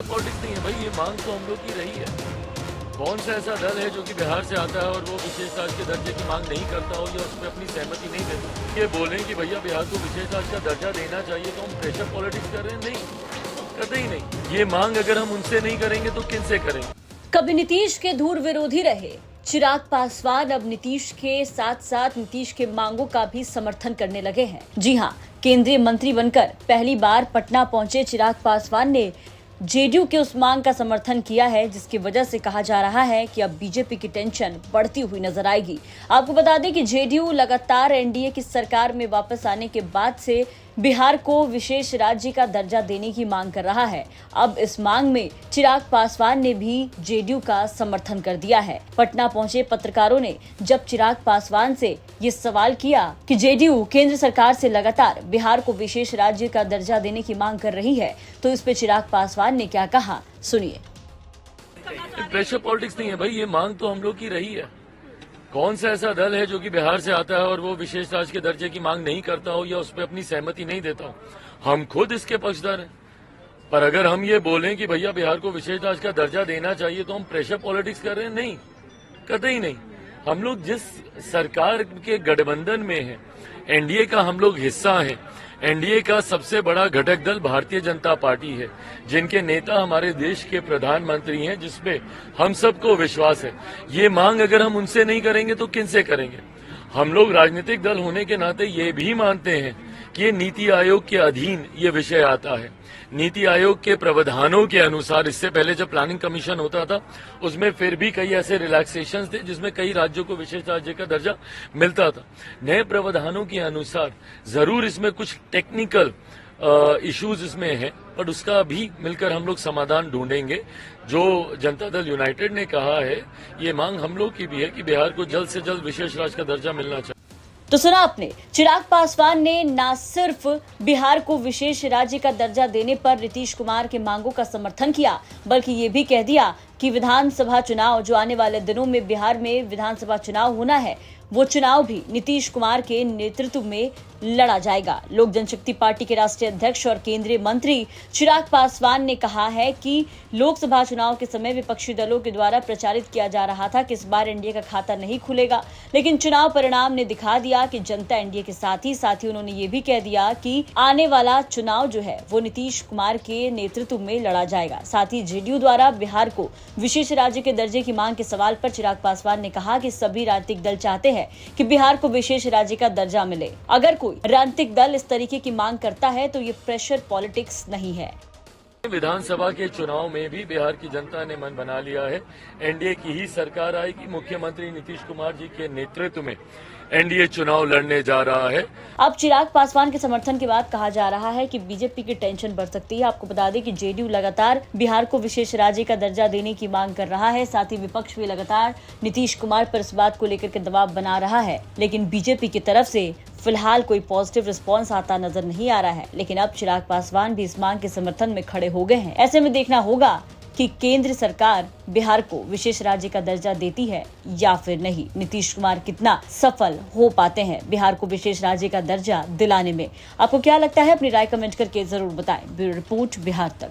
Politics नहीं है भाई, ये मांग तो हम लोग की रही है। कौन सा ऐसा दल है जो कि बिहार से आता है और वो विशेष राज्य के दर्जे की मांग नहीं करता हो या उसमें अपनी सहमति नहीं देता। ये बोलें कि भैया बिहार को विशेष राज्य का दर्जा देना चाहिए तो हम प्रेशर पॉलिटिक्स कर रहे हैं, नहीं, कतई नहीं। ये मांग अगर हम उनसे नहीं करेंगे तो किन से करेंगे। कभी नीतीश के धूर विरोधी रहे चिराग पासवान अब नीतीश के साथ साथ नीतीश के मांगों का भी समर्थन करने लगे हैं। जी हां, केंद्रीय मंत्री बनकर पहली बार पटना पहुंचे चिराग पासवान ने जेडीयू के उस मांग का समर्थन किया है जिसकी वजह से कहा जा रहा है कि अब बीजेपी की टेंशन बढ़ती हुई नजर आएगी। आपको बता दें कि जेडीयू लगातार एनडीए की सरकार में वापस आने के बाद से बिहार को विशेष राज्य का दर्जा देने की मांग कर रहा है। अब इस मांग में चिराग पासवान ने भी जेडीयू का समर्थन कर दिया है। पटना पहुंचे पत्रकारों ने जब चिराग पासवान से ये सवाल किया कि जेडीयू केंद्र सरकार से लगातार बिहार को विशेष राज्य का दर्जा देने की मांग कर रही है, तो इस पे चिराग पासवान ने क्या कहा, सुनिए। प्रेशर पॉलिटिक्स नहीं है भाई, ये मांग तो हम लोग की रही है। कौन सा ऐसा दल है जो कि बिहार से आता है और वो विशेष राज्य के दर्जे की मांग नहीं करता हो या उस पर अपनी सहमति नहीं देता हो। हम खुद इसके पक्षधर हैं। पर अगर हम ये बोलें कि भैया बिहार को विशेष राज्य का दर्जा देना चाहिए तो हम प्रेशर पॉलिटिक्स कर रहे हैं, नहीं, कतई नहीं। हम लोग जिस सरकार के गठबंधन में हैं, एनडीए का हम लोग हिस्सा हैं। एनडीए का सबसे बड़ा घटक दल भारतीय जनता पार्टी है, जिनके नेता हमारे देश के प्रधानमंत्री हैं, जिसपे हम सबको विश्वास है। ये मांग अगर हम उनसे नहीं करेंगे तो किन से करेंगे। हम लोग राजनीतिक दल होने के नाते ये भी मानते हैं कि ये नीति आयोग के अधीन ये विषय आता है। नीति आयोग के प्रावधानों के अनुसार इससे पहले जब प्लानिंग कमीशन होता था उसमें फिर भी कई ऐसे रिलैक्सेशंस थे जिसमें कई राज्यों को विशेष राज्य का दर्जा मिलता था। नए प्रावधानों के अनुसार जरूर इसमें कुछ टेक्निकल इश्यूज इसमें हैं, पर उसका भी मिलकर हम लोग समाधान ढूंढेंगे। जो जनता दल यूनाइटेड ने कहा है, ये मांग हम लोग की भी है कि बिहार को जल्द से जल्द विशेष राज्य का दर्जा मिलना चाहिए। तो सुना आपने, चिराग पासवान ने न सिर्फ बिहार को विशेष राज्य का दर्जा देने पर नीतीश कुमार के मांगों का समर्थन किया, बल्कि ये भी कह दिया कि विधानसभा चुनाव जो आने वाले दिनों में बिहार में विधानसभा चुनाव होना है, वो चुनाव भी नीतीश कुमार के नेतृत्व में लड़ा जाएगा। लोक जनशक्ति पार्टी के राष्ट्रीय अध्यक्ष और केंद्रीय मंत्री चिराग पासवान ने कहा है कि लोकसभा चुनाव के समय विपक्षी दलों के द्वारा प्रचारित किया जा रहा था कि इस बार एनडीए का खाता नहीं खुलेगा, लेकिन चुनाव परिणाम ने दिखा दिया कि जनता एनडीए के साथ ही उन्होंने ये भी कह दिया कि आने वाला चुनाव जो है वो नीतीश कुमार के नेतृत्व में लड़ा जाएगा। साथ ही जेडीयू द्वारा बिहार को विशेष राज्य के दर्जे की मांग के सवाल पर चिराग पासवान ने कहा कि सभी राजनीतिक दल चाहते हैं कि बिहार को विशेष राज्य का दर्जा मिले। अगर कोई राजनीतिक दल इस तरीके की मांग करता है तो ये प्रेशर पॉलिटिक्स नहीं है। विधानसभा के चुनाव में भी बिहार की जनता ने मन बना लिया है। एनडीए की ही सरकार आएगी। मुख्यमंत्री नीतीश कुमार जी के नेतृत्व में एनडीए चुनाव लड़ने जा रहा है। अब चिराग पासवान के समर्थन के बाद कहा जा रहा है कि बीजेपी की टेंशन बढ़ सकती है। आपको बता दें कि जेडीयू लगातार बिहार को विशेष राज्य का दर्जा देने की मांग कर रहा है। साथ ही विपक्ष भी लगातार नीतीश कुमार पर इस बात को लेकर के दबाव बना रहा है, लेकिन बीजेपी की तरफ से फिलहाल कोई पॉजिटिव रिस्पांस आता नजर नहीं आ रहा है। लेकिन अब चिराग पासवान भी इस मांग के समर्थन में खड़े हो गए हैं। ऐसे में देखना होगा कि केंद्र सरकार बिहार को विशेष राज्य का दर्जा देती है या फिर नहीं। नीतीश कुमार कितना सफल हो पाते हैं बिहार को विशेष राज्य का दर्जा दिलाने में। आपको क्या लगता है, अपनी राय कमेंट करके जरूर बताएं। ब्यूरो रिपोर्ट, बिहार तक।